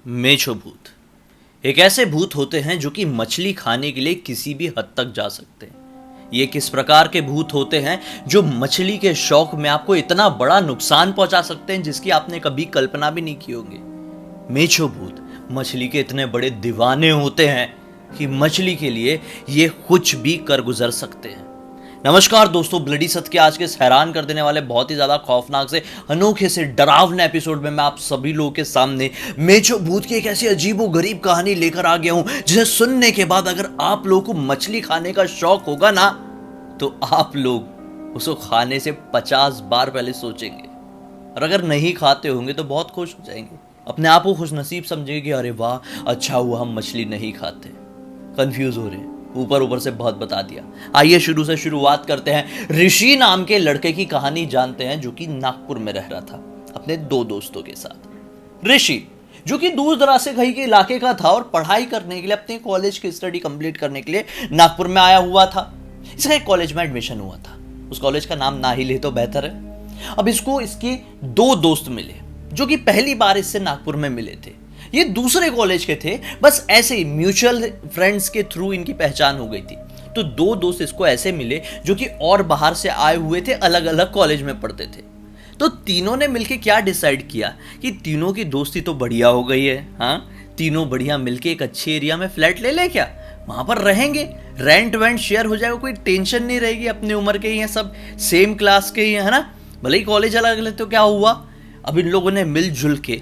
मेछो भूत एक ऐसे भूत होते हैं जो कि मछली खाने के लिए किसी भी हद तक जा सकते हैं। ये किस प्रकार के भूत होते हैं जो मछली के शौक में आपको इतना बड़ा नुकसान पहुंचा सकते हैं जिसकी आपने कभी कल्पना भी नहीं की होगी। मेछो भूत मछली के इतने बड़े दीवाने होते हैं कि मछली के लिए ये कुछ भी कर गुजर सकते हैं। नमस्कार दोस्तों, ब्लडी सत्य के आज के इस हैरान कर देने वाले बहुत ही ज्यादा खौफनाक से अनोखे से डरावने एपिसोड में मैं आप सभी लोगों के सामने मेछो भूत की एक ऐसी अजीबो गरीब कहानी लेकर आ गया हूं जिसे सुनने के बाद अगर आप लोगों को मछली खाने का शौक होगा ना तो आप लोग उसको खाने से 50 बार पहले सोचेंगे, और अगर नहीं खाते होंगे तो बहुत खुश हो जाएंगे, अपने आप को खुशनसीब समझेंगे कि अरे वाह अच्छा हुआ हम मछली नहीं खाते। कंफ्यूज हो रहे हैं, ऊपर ऊपर से बहुत बता दिया। आइए शुरू से शुरुआत करते हैं। ऋषि नाम के लड़के की कहानी जानते हैं जो कि नागपुर में रह रहा था अपने दो दोस्तों के साथ। ऋषि जो कि दूर दराज से कहीं के इलाके का था और पढ़ाई करने के लिए अपने कॉलेज की स्टडी कंप्लीट करने के लिए नागपुर में आया हुआ था। इसका एक कॉलेज में एडमिशन हुआ था, उस कॉलेज का नाम ना ही ले तो बेहतर है। अब इसको इसके दो दोस्त मिले जो कि पहली बार इससे नागपुर में मिले थे। ये दूसरे कॉलेज के थे, बस ऐसे ही म्यूचुअल फ्रेंड्स के थ्रू इनकी पहचान हो गई थी। तो दो दोस्त इसको ऐसे मिले जो कि और बाहर से आए हुए थे, अलग अलग कॉलेज में पढ़ते थे। तो तीनों ने मिलके क्या डिसाइड किया कि तीनों की दोस्ती तो बढ़िया हो गई है, हाँ तीनों बढ़िया मिलके एक अच्छे एरिया में फ्लैट ले ले, क्या वहां पर रहेंगे, रेंट वेंट शेयर हो जाएगा, कोई टेंशन नहीं रहेगी, अपनी उम्र के ही हैं, सब सेम क्लास के ही है ना, भले ही कॉलेज अलग अलग। तो क्या हुआ, अब इन लोगों ने मिलजुल के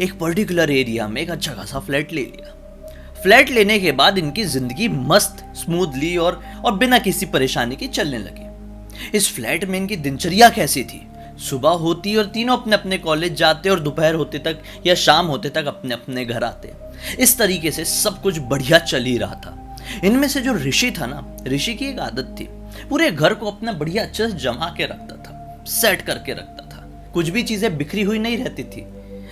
एक पर्टिकुलर एरिया में एक अच्छा खासा फ्लैट ले लिया। फ्लैट लेने के बाद इनकी जिंदगी मस्त स्मूथली और बिना किसी परेशानी के चलने लगी। इस फ्लैट में इनकी दिनचर्या कैसी थी, सुबह होती और तीनों अपने अपने कॉलेज जाते और दोपहर होते तक या शाम होते तक अपने अपने घर आते। इस तरीके से सब कुछ बढ़िया चल ही रहा था। इनमें से जो ऋषि था ना, ऋषि की एक आदत थी, पूरे घर को अपना बढ़िया अच्छे से जमा के रखता था, सेट करके रखता था, कुछ भी चीजें बिखरी हुई नहीं रहती थी।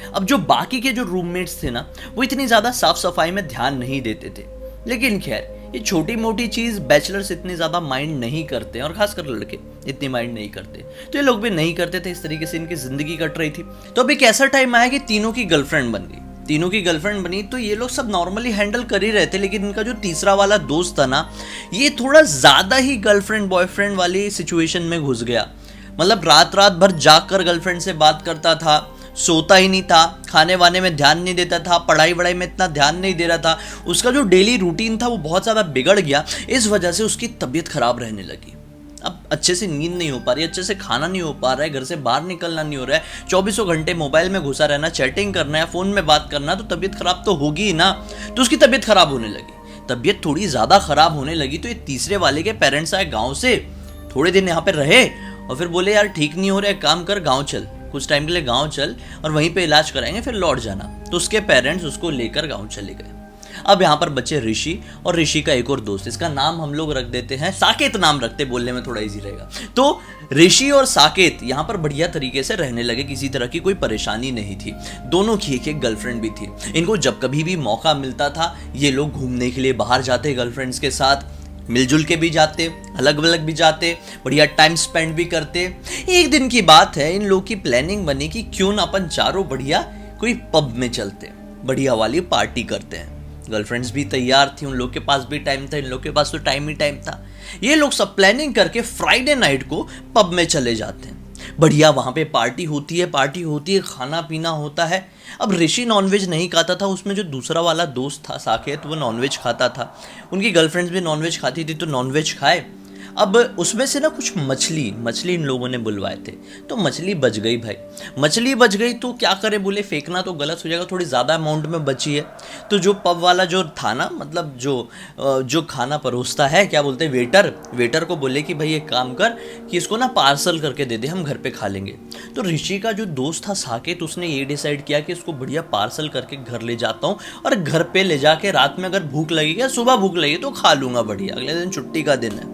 अब जो बाकी के जो रूममेट्स थे ना, वो इतनी ज्यादा साफ सफाई में ध्यान नहीं देते थे, लेकिन खैर ये छोटी मोटी चीज बैचलर्स इतनी ज्यादा माइंड नहीं करते और खासकर लड़के इतनी माइंड नहीं करते, तो ये लोग भी नहीं करते थे। इस तरीके से इनकी जिंदगी कट रही थी। तो अब एक ऐसा टाइम आया कि तीनों की गर्लफ्रेंड बन गई। तीनों की गर्लफ्रेंड बनी तो ये लोग सब नॉर्मली हैंडल कर ही रहे थे, लेकिन इनका जो तीसरा वाला दोस्त था ना, ये थोड़ा ज्यादा ही गर्लफ्रेंड बॉयफ्रेंड वाली सिचुएशन में घुस गया। मतलब रात रात भर जाग कर गर्लफ्रेंड से बात करता था, सोता ही नहीं था, खाने वाने में ध्यान नहीं देता था, पढ़ाई वढ़ाई में इतना ध्यान नहीं दे रहा था। उसका जो डेली रूटीन था वो बहुत ज़्यादा बिगड़ गया। इस वजह से उसकी तबीयत खराब रहने लगी। अब अच्छे से नींद नहीं हो पा रही, अच्छे से खाना नहीं हो पा रहा है, घर से बाहर निकलना नहीं हो रहा है, 24 घंटे मोबाइल में घुसा रहना, चैटिंग करना है, फ़ोन में बात करना, तो तबीयत खराब तो होगी ही ना। तो उसकी तबीयत खराब होने लगी। तबीयत थोड़ी ज़्यादा खराब होने लगी तो ये तीसरे वाले के पेरेंट्स आए गाँव से, थोड़े दिन यहाँ पर रहे और फिर बोले यार ठीक नहीं हो रहा है, काम कर गाँव चल, कुछ टाइम के लिए गांव चल और वहीं पे इलाज कराएंगे फिर लौट जाना। तो उसके पेरेंट्स उसको लेकर गांव चले गए। अब यहाँ पर बचे ऋषि और ऋषि का एक और दोस्त, इसका नाम हम लोग रख देते हैं साकेत, नाम रखते, बोलने में थोड़ा इजी रहेगा। तो ऋषि और साकेत यहाँ पर बढ़िया तरीके से रहने लगे, किसी तरह की कोई परेशानी नहीं थी। दोनों की एक गर्लफ्रेंड भी थी। इनको जब कभी भी मौका मिलता था ये लोग घूमने के लिए बाहर जाते, गर्लफ्रेंड्स के साथ मिलजुल के भी जाते, अलग अलग भी जाते, बढ़िया टाइम स्पेंड भी करते। एक दिन की बात है, इन लोग की प्लानिंग बनी कि क्यों ना अपन चारों बढ़िया कोई पब में चलते, बढ़िया वाली पार्टी करते हैं। गर्लफ्रेंड्स भी तैयार थी, उन लोग के पास भी टाइम था, इन लोग के पास तो टाइम ही टाइम था। ये लोग सब प्लानिंग करके फ्राइडे नाइट को पब में चले जाते हैं। बढ़िया वहाँ पे पार्टी होती है, खाना पीना होता है। अब ऋषि नॉनवेज नहीं खाता था, उसमें जो दूसरा वाला दोस्त था साकेत, वो नॉनवेज खाता था। उनकी गर्लफ्रेंड्स भी नॉनवेज खाती थी तो नॉनवेज खाए। अब उसमें से ना कुछ मछली इन लोगों ने बुलवाए थे, तो मछली बच गई भाई। मछली बच गई तो क्या करे, बोले फेंकना तो गलत हो जाएगा, थोड़ी ज़्यादा अमाउंट में बची है। तो जो पब वाला जो था ना, मतलब जो खाना परोसता है, क्या बोलते हैं, वेटर को बोले कि भाई एक काम कर कि इसको ना पार्सल करके दे दे, हम घर पे खा लेंगे। तो ऋषि का जो दोस्त था साकेत, उसने ये डिसाइड किया कि इसको बढ़िया पार्सल करके घर ले जाता हूँ और घर पे ले जाके रात में अगर भूख लगेगी या सुबह भूख लगेगी तो खा लूँगा, बढ़िया अगले दिन छुट्टी का दिन है।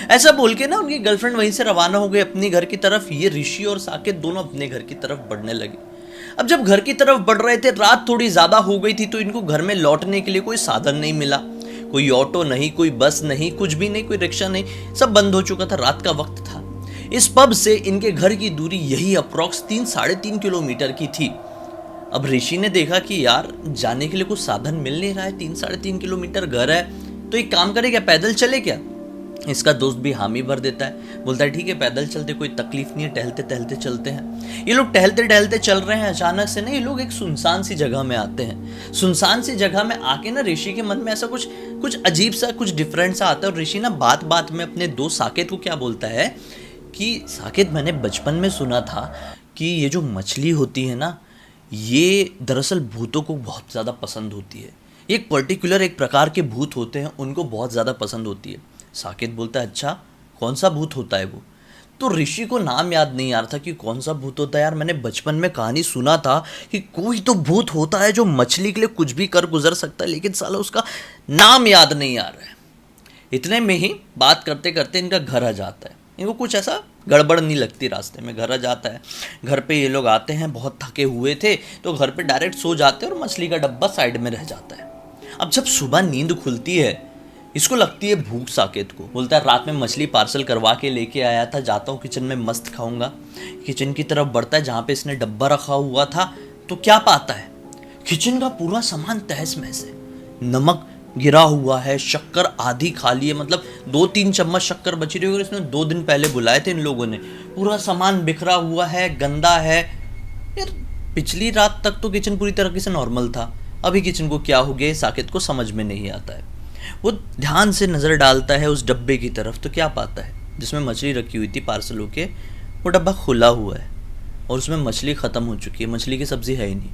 ऐसा बोल के ना उनकी गर्लफ्रेंड वहीं से रवाना हो गई अपनी घर की तरफ। ये ऋषि और साकेत दोनों अपने घर की तरफ बढ़ने लगे। अब जब घर की तरफ बढ़ रहे थे, रात थोड़ी ज्यादा हो गई थी, तो इनको घर में लौटने के लिए कोई साधन नहीं मिला। कोई ऑटो नहीं, कोई बस नहीं, कुछ भी नहीं, कोई रिक्शा नहीं, सब बंद हो चुका था, रात का वक्त था। इस पब से इनके घर की दूरी यही अप्रॉक्स 3-3.5 किलोमीटर की थी। अब ऋषि ने देखा कि यार जाने के लिए कुछ साधन मिल नहीं रहा है, 3-3.5 किलोमीटर घर है, तो एक काम करे क्या, पैदल चले क्या। इसका दोस्त भी हामी भर देता है, बोलता है ठीक है पैदल चलते, कोई तकलीफ नहीं है, टहलते टहलते चलते हैं। ये लोग टहलते टहलते चल रहे हैं, अचानक से ना ये लोग एक सुनसान सी जगह में आते हैं। सुनसान सी जगह में आके ना ऋषि के मन में ऐसा कुछ अजीब सा, कुछ डिफरेंट सा आता है। और ऋषि ना बात बात में अपने दोस्त साकेत को क्या बोलता है कि साकेत, मैंने बचपन में सुना था कि ये जो मछली होती है ना, ये दरअसल भूतों को बहुत ज़्यादा पसंद होती है। एक पर्टिकुलर एक प्रकार के भूत होते हैं, उनको बहुत ज़्यादा पसंद होती है। साकेत बोलता है अच्छा, कौन सा भूत होता है वो। तो ऋषि को नाम याद नहीं आ रहा था कि कौन सा भूत होता है। यार मैंने बचपन में कहानी सुना था कि कोई तो भूत होता है जो मछली के लिए कुछ भी कर गुजर सकता है, लेकिन साला उसका नाम याद नहीं आ रहा है। इतने में ही बात करते करते इनका घर आ जाता है। इनको कुछ ऐसा गड़बड़ नहीं लगती, रास्ते में घर आ जाता है। घर पे ये लोग आते हैं, बहुत थके हुए थे तो घर पे डायरेक्ट सो जाते हैं और मछली का डब्बा साइड में रह जाता है। अब जब सुबह नींद खुलती है, इसको लगती है भूख। साकेत को बोलता है रात में मछली पार्सल करवा के लेके आया था, जाता हूँ किचन में मस्त खाऊंगा। किचन की तरफ बढ़ता है जहाँ पे इसने डब्बा रखा हुआ था, तो क्या पाता है, किचन का पूरा सामान तहस महस है। नमक गिरा हुआ है, शक्कर आधी खाली है, मतलब 2-3 चम्मच शक्कर बची रही है। इसमें 2 दिन पहले बुलाए थे इन लोगों ने। पूरा सामान बिखरा हुआ है, गंदा है। यार पिछली रात तक तो किचन पूरी तरीके से नॉर्मल था, अभी किचन को क्या हो गया, साकेत को समझ में नहीं आता है। वो ध्यान से नज़र डालता है उस डब्बे की तरफ, तो क्या पाता है, जिसमें मछली रखी हुई थी पार्सल होके, वो डब्बा खुला हुआ है और उसमें मछली ख़त्म हो चुकी है, मछली की सब्ज़ी है ही नहीं।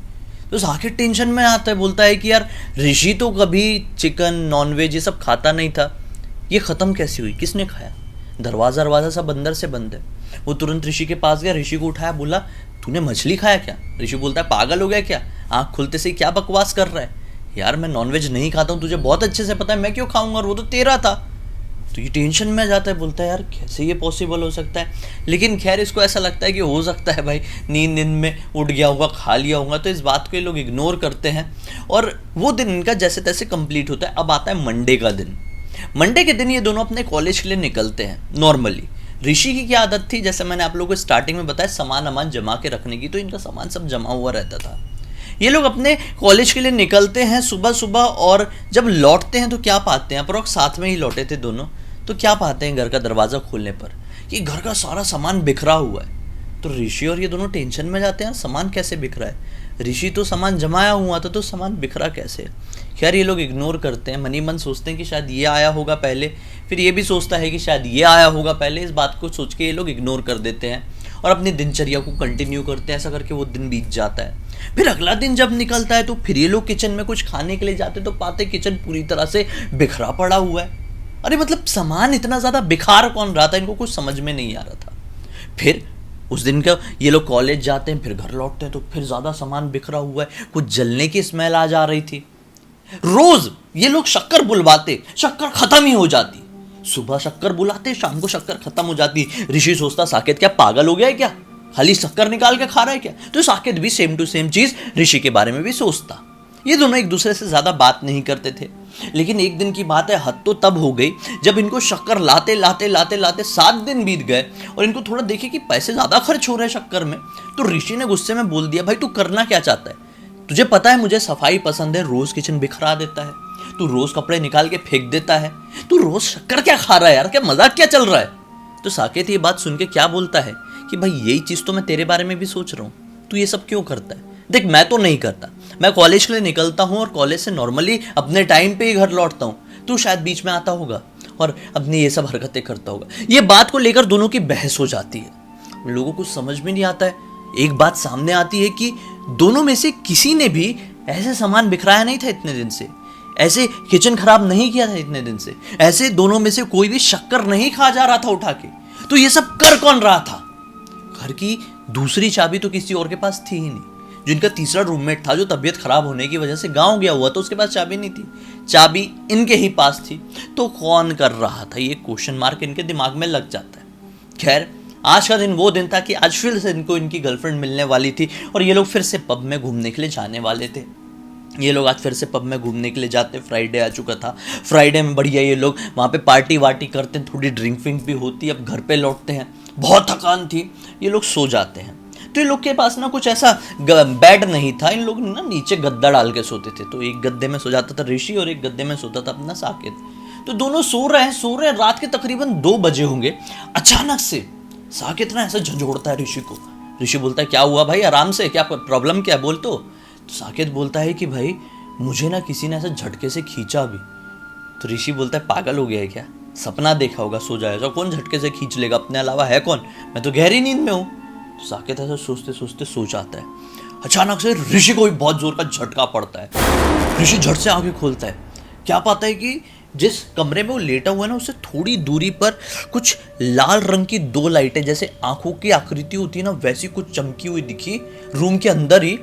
तो साकेत टेंशन में आता है, बोलता है कि यार ऋषि तो कभी चिकन नॉनवेज ये सब खाता नहीं था, ये ख़त्म कैसे हुई, किसने खाया। दरवाज़ा सब अंदर से बंद है। वो तुरंत ऋषि के पास गया, ऋषि को उठाया, बोला तूने मछली खाया क्या। ऋषि बोलता है पागल हो गया क्या, आँख खुलते से ही क्या बकवास कर रहा है। यार मैं नॉनवेज नहीं खाता हूँ, तुझे बहुत अच्छे से पता है, मैं क्यों खाऊंगा, और वो तो तेरा था। तो ये टेंशन में आ जाता है, बोलता है यार कैसे ये पॉसिबल हो सकता है। लेकिन खैर इसको ऐसा लगता है कि हो सकता है भाई नींद में उठ गया होगा, खा लिया होगा, तो इस बात को ये लोग इग्नोर करते हैं। और वो दिन इनका जैसे तैसे कंप्लीट होता है। अब आता है मंडे का दिन। मंडे के दिन ये दोनों अपने कॉलेज के लिए निकलते हैं नॉर्मली। ऋषि की क्या आदत थी, जैसे मैंने आप लोगों को स्टार्टिंग में बताया, सामान जमा के रखने की, तो इनका सामान सब जमा हुआ रहता था। ये लोग अपने कॉलेज के लिए निकलते हैं सुबह सुबह, और जब लौटते हैं तो क्या पाते हैं, अप्रोक्स साथ में ही लौटे थे दोनों, तो क्या पाते हैं घर का दरवाज़ा खोलने पर कि घर का सारा सामान बिखरा हुआ है। तो ऋषि और ये दोनों टेंशन में जाते हैं, सामान कैसे बिखरा है, ऋषि तो सामान जमाया हुआ था, तो सामान बिखरा कैसे। खैर ये लोग इग्नोर करते हैं, मनी मन सोचते हैं कि शायद ये आया होगा पहले, फिर ये भी सोचता है कि शायद ये आया होगा पहले। इस बात को सोच के ये लोग इग्नोर कर देते हैं और अपनी दिनचर्या को कंटिन्यू करते हैं। ऐसा करके वो दिन बीत जाता है। फिर अगला दिन जब निकलता है तो फिर ये लोग किचन में कुछ खाने के लिए जाते, तो पाते किचन पूरी तरह से बिखरा पड़ा हुआ है। अरे मतलब सामान इतना ज़्यादा बिखार कौन रहा था, इनको कुछ समझ में नहीं आ रहा था। फिर उस दिन का ये लोग कॉलेज जाते हैं, फिर घर लौटते हैं तो फिर ज़्यादा सामान बिखरा हुआ है, कुछ जलने की स्मेल आ जा रही थी। रोज ये लोग शक्कर बुलवाते, शक्कर खत्म ही हो जाती। सुबह शक्कर बुलाते, शाम को शक्कर खत्म हो जाती। ऋषि सोचता साकेत क्या पागल हो गया है क्या, खाली शक्कर निकाल के खा रहा है क्या। तो साकेत भी सेम टू सेम चीज ऋषि के बारे में भी सोचता। ये दोनों एक दूसरे से ज्यादा बात नहीं करते थे। लेकिन एक दिन की बात है, हद तो तब हो गई जब इनको शक्कर लाते लाते लाते लाते 7 दिन बीत गए और इनको थोड़ा देखे कि पैसे ज्यादा खर्च हो रहे हैं शक्कर में। तो ऋषि ने गुस्से में बोल दिया, भाई तू करना क्या चाहता है, तुझे पता है मुझे सफाई पसंद है, रोज किचन बिखरा देता है, तू रोज कपड़े निकाल के फेंक देता है, तू रोज शक्कर क्या खा रहा है यार, क्या मजाक क्या चल रहा है। तो साकेत ये बात सुन के क्या बोलता है कि भाई यही चीज तो मैं तेरे बारे में भी सोच रहा हूँ, तू ये सब क्यों करता है। देख मैं तो नहीं करता, मैं कॉलेज के लिए निकलता हूँ और कॉलेज से नॉर्मली अपने टाइम पे ही घर लौटता हूँ, तू शायद बीच में आता होगा और अपनी ये सब हरकतें करता होगा। ये बात को लेकर दोनों की बहस हो जाती है। लोगों को समझ में नहीं आता है। एक बात सामने आती है कि दोनों में से किसी ने भी ऐसे सामान बिखराया नहीं था इतने दिन से, ऐसे किचन खराब नहीं किया था इतने दिन से, ऐसे दोनों में से कोई भी शक्कर नहीं खा जा रहा था उठा के। तो ये सब कर कौन रहा था। घर की दूसरी चाबी तो किसी और के पास थी ही नहीं। जिनका तीसरा रूममेट था जो तबीयत खराब होने की वजह से गांव गया हुआ, तो उसके पास चाबी नहीं थी, चाबी इनके ही पास थी। तो कौन कर रहा था, ये क्वेश्चन मार्क इनके दिमाग में लग जाता है। खैर आज का दिन वो दिन था कि आज फिर से इनको इनकी गर्लफ्रेंड मिलने वाली थी और ये लोग फिर से पब में घूमने के लिए जाने वाले थे। ये लोग आज फिर से पब में घूमने के लिए जाते। फ्राइडे आ चुका था, फ्राइडे में बढ़िया ये लोग वहाँ पे पार्टी वार्टी करते हैं, थोड़ी ड्रिंक विंक भी होती है। अब घर पे लौटते हैं, बहुत थकान थी, ये लोग सो जाते हैं। तो ये लोग के पास ना कुछ ऐसा बेड नहीं था, इन लोग ना नीचे गद्दा डाल के सोते थे। तो एक गद्दे में सो जाता था ऋषि और एक गद्दे में सोता था अपना साकेत। तो दोनों सो रहे हैं, रात के तकरीबन 2 बजे होंगे। अचानक से साकेत ना ऐसा झंझोड़ता है ऋषि को। ऋषि बोलता है क्या हुआ भाई, आराम से, क्या प्रॉब्लम क्या है, बोल। तो साकेत बोलता है कि भाई मुझे ना किसी ने ऐसा झटके से खींचा अभी। तो ऋषि बोलता है पागल हो गया है क्या, सपना देखा होगा, सो जाएगा, कौन झटके से खींच लेगा, अपने अलावा है कौन, मैं तो गहरी नींद में हूँ। तो साकेत ऐसा सोचते सोचते सो जाता है। अचानक से ऋषि को भी बहुत जोर का झटका पड़ता है। ऋषि झट से आंखें खोलता है, क्या पाता है कि जिस कमरे में वो लेटा हुआ है ना, उससे थोड़ी दूरी पर कुछ लाल रंग की 2 लाइटें, जैसे आंखों की आकृति होती है ना वैसी कुछ चमकी हुई दिखी रूम के अंदर ही।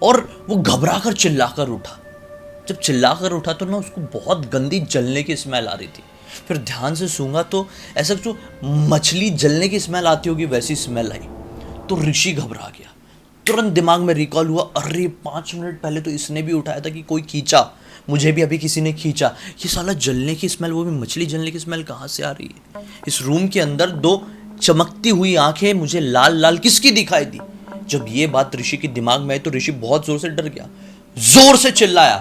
और वो घबरा कर चिल्लाकर उठा। जब चिल्लाकर उठा तो ना उसको बहुत गंदी जलने की स्मेल आ रही थी। फिर ध्यान से सूंघा तो ऐसा जो मछली जलने की स्मेल आती होगी वैसी स्मेल आई। तो ऋषि घबरा गया। तुरंत दिमाग में रिकॉल हुआ, अरे 5 मिनट पहले तो इसने भी उठाया था कि कोई खींचा, मुझे भी अभी किसी ने खींचा। ये साला जलने की स्मेल, वो भी मछली जलने की स्मेल कहाँ से आ रही है। इस रूम के अंदर 2 चमकती हुई आंखें मुझे लाल लाल किसकी दिखाई दी। जब ये बात ऋषि के दिमाग में आई तो ऋषि बहुत जोर से डर गया, जोर से चिल्लाया,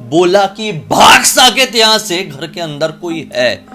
बोला कि भाग साकेत यहां से, घर के अंदर कोई है।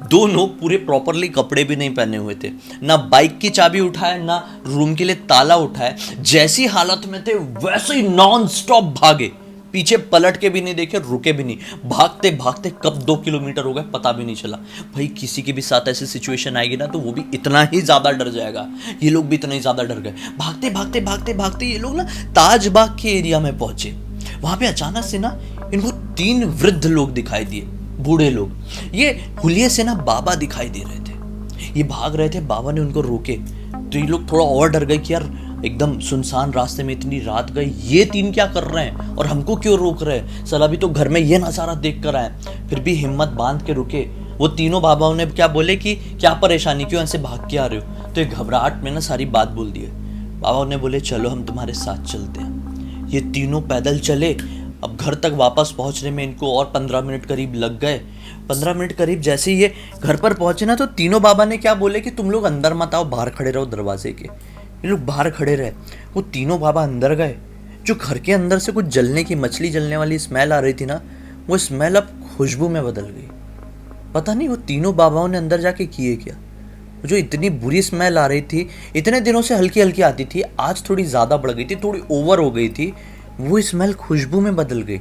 दोनों पूरे प्रॉपरली कपड़े भी नहीं पहने हुए थे, ना बाइक की चाबी उठाए ना रूम के लिए ताला उठाए। जैसी हालत में थे वैसे ही नॉन स्टॉप भागे, पीछे पलट के भी नहीं देखे, रुके भी नहीं। भागते भागते कब 2 किलोमीटर हो गए पता भी नहीं चला। भाई किसी के भी साथ ऐसी सिचुएशन आएगी ना तो वो भी इतना ही ज्यादा डर जाएगा। ये लोग भी इतना ही ज्यादा डर गए। भागते भागते भागते भागते ये लोग ना ताजबाग के एरिया में पहुंचे। वहां पे अचानक से ना इनको 3 वृद्ध लोग दिखाई दिए, बूढ़े लोग। ये हुलिये से ना बाबा दिखाई दे रहे थे। ये भाग रहे थे, बाबा ने उनको रोके तो ये लोग थोड़ा और डर गए कि यार एकदम सुनसान रास्ते में इतनी रात गई, ये 3 क्या कर रहे हैं और हमको क्यों रोक रहे हैं, साला अभी तो घर में ये नजारा देख कर आए। फिर भी हिम्मत बांध के रुके। वो तीनों बाबाओं ने क्या बोले कि क्या परेशानी, क्यों ऐसे भाग के आ रहे हो। तो ये घबराहट में ना सारी बात बोल दी। बाबाओं ने बोले चलो हम तुम्हारे साथ चलते हैं। ये तीनों पैदल चले। अब घर तक वापस पहुंचने में इनको और 15 मिनट करीब लग गए। 15 मिनट करीब जैसे ही ये घर पर पहुंचे ना तो तीनों बाबा ने क्या बोले कि तुम लोग अंदर मत आओ, बाहर खड़े रहो दरवाजे के। ये लोग बाहर खड़े रहे। वो तीनों बाबा अंदर गए। जो घर के अंदर से कुछ जलने की, मछली जलने वाली स्मेल आ रही थी ना, वो स्मेल अब खुशबू में बदल गई। पता नहीं वो तीनों बाबाओं ने अंदर जाके किए क्या। जो इतनी बुरी स्मेल आ रही थी, इतने दिनों से हल्की हल्की आती थी, आज थोड़ी ज़्यादा बढ़ गई थी, थोड़ी ओवर हो गई थी, वो स्मेल खुशबू में बदल गई।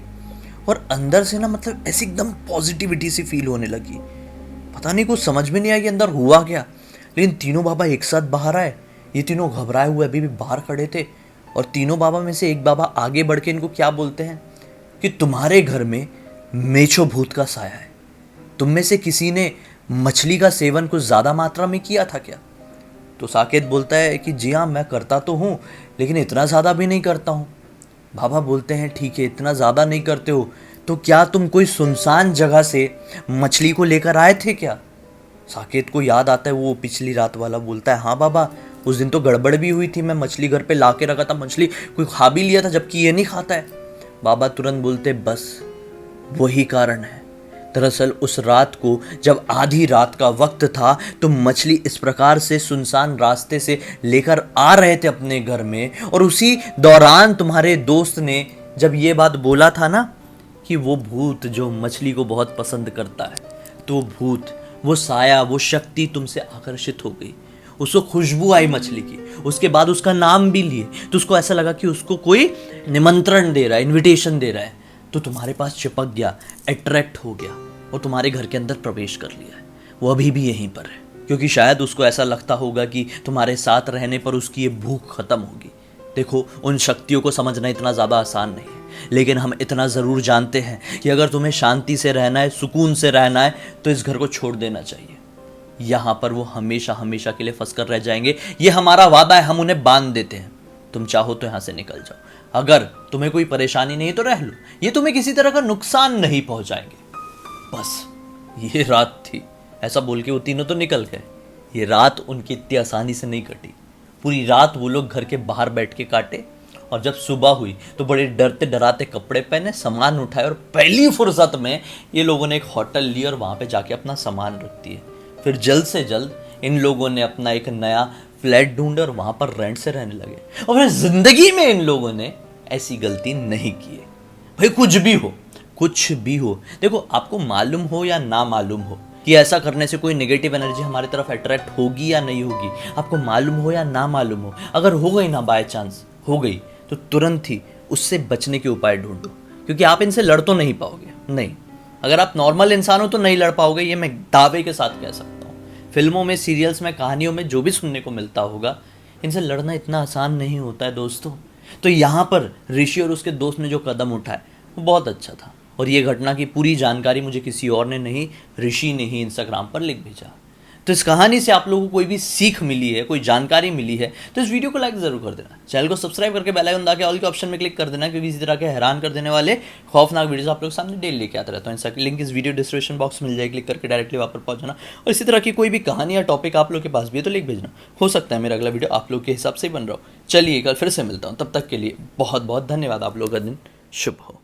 और अंदर से ना मतलब ऐसी एकदम पॉजिटिविटी सी फील होने लगी। पता नहीं कुछ समझ में नहीं आया कि अंदर हुआ क्या। लेकिन तीनों बाबा एक साथ बाहर आए। ये तीनों घबराए हुए अभी भी बाहर खड़े थे। और तीनों बाबा में से एक बाबा आगे बढ़ के इनको क्या बोलते हैं कि तुम्हारे घर में मेछो भूत का साया है। तुम में से किसी ने मछली का सेवन कुछ ज़्यादा मात्रा में किया था क्या। तो साकेत बोलता है कि जी हाँ मैं करता तो हूँ, लेकिन इतना ज़्यादा भी नहीं करता हूँ। बाबा बोलते हैं ठीक है, इतना ज़्यादा नहीं करते हो तो क्या तुम कोई सुनसान जगह से मछली को लेकर आए थे क्या। साकेत को याद आता है वो पिछली रात वाला। बोलता है हाँ बाबा, उस दिन तो गड़बड़ भी हुई थी, मैं मछली घर पे ला के रखा था, मछली कोई खा भी लिया था जबकि ये नहीं खाता है। बाबा तुरंत बोलते बस वही कारण है। दरअसल उस रात को जब आधी रात का वक्त था तो मछली इस प्रकार से सुनसान रास्ते से लेकर आ रहे थे अपने घर में, और उसी दौरान तुम्हारे दोस्त ने जब ये बात बोला था ना कि वो भूत जो मछली को बहुत पसंद करता है, तो भूत, वो साया, वो शक्ति तुमसे आकर्षित हो गई। उसको खुशबू आई मछली की, उसके बाद उसका नाम भी लिए तो उसको ऐसा लगा कि उसको कोई निमंत्रण दे रहा है, इन्विटेशन दे रहा है। तो तुम्हारे पास चिपक गया, अट्रैक्ट हो गया और तुम्हारे घर के अंदर प्रवेश कर लिया है। वो अभी भी यहीं पर है क्योंकि शायद उसको ऐसा लगता होगा कि तुम्हारे साथ रहने पर उसकी ये भूख खत्म होगी। देखो, उन शक्तियों को समझना इतना ज़्यादा आसान नहीं है, लेकिन हम इतना ज़रूर जानते हैं कि अगर तुम्हें शांति से रहना है, सुकून से रहना है, तो इस घर को छोड़ देना चाहिए। यहाँ पर वो हमेशा हमेशा के लिए फंस कर रह जाएंगे। ये हमारा वादा है, हम उन्हें बांध देते हैं। तुम चाहो तो यहाँ से निकल जाओ, अगर तुम्हें कोई परेशानी नहीं है तो रह लो, ये तुम्हें किसी तरह का नुकसान नहीं पहुंचाएंगे। बस ये रात थी। ऐसा बोल के वो तीनों तो निकल गए। ये रात उनकी इतनी आसानी से नहीं कटी। पूरी रात वो लोग घर के बाहर बैठ के काटे, और जब सुबह हुई तो बड़े डरते डराते कपड़े पहने, सामान उठाए, और पहली फुर्सत में ये लोगों ने एक होटल ली और वहाँ पे जाके अपना सामान रख दिए। फिर जल्द से जल्द इन लोगों ने अपना एक नया फ्लैट ढूंढे और वहां पर रेंट से रहने लगे। और फिर जिंदगी में इन लोगों ने ऐसी गलती नहीं की है। भाई कुछ भी हो, कुछ भी हो, देखो आपको मालूम हो या ना मालूम हो कि ऐसा करने से कोई नेगेटिव एनर्जी हमारी तरफ अट्रैक्ट होगी या नहीं होगी, आपको मालूम हो या ना मालूम हो, अगर हो गई ना, बाय चांस हो गई, तो तुरंत ही उससे बचने के उपाय ढूंढो, क्योंकि आप इनसे लड़ तो नहीं पाओगे। नहीं, अगर आप नॉर्मल इंसान हो तो नहीं लड़ पाओगे, ये मैं दावे के साथ कह सकता हूँ। फिल्मों में, सीरियल्स में, कहानियों में जो भी सुनने को मिलता होगा, इनसे लड़ना इतना आसान नहीं होता है दोस्तों। तो यहाँ पर ऋषि और उसके दोस्त ने जो कदम उठाया वो बहुत अच्छा था। और ये घटना की पूरी जानकारी मुझे किसी और ने नहीं, ऋषि ने ही इंस्टाग्राम पर लिख भेजा। तो इस कहानी से आप लोगों को कोई भी सीख मिली है, कोई जानकारी मिली है, तो इस वीडियो को लाइक जरूर कर देना, चैनल को सब्सक्राइब करके बेल आइकन दबा के ऑल के ऑप्शन में क्लिक कर देना, क्योंकि इसी तरह के हैरान कर देने वाले खौफनाक वीडियोस आप लोग सामने डेली लेके आता रहता हूँ। इसका लिंक इस वीडियो डिस्क्रिप्शन बॉक्स में मिल जाए, क्लिक करके डायरेक्टली वहाँ पर पहुंच जाना। और इसी तरह की कोई भी कहानी या टॉपिक आप लोग के पास भी है तो लिख भेजना, हो सकता है मेरा अगला वीडियो आप लोग के हिसाब से ही बन रहा हो। चलिए कल फिर से मिलता हूँ, तब तक के लिए बहुत बहुत धन्यवाद। आप लोग का दिन शुभ हो।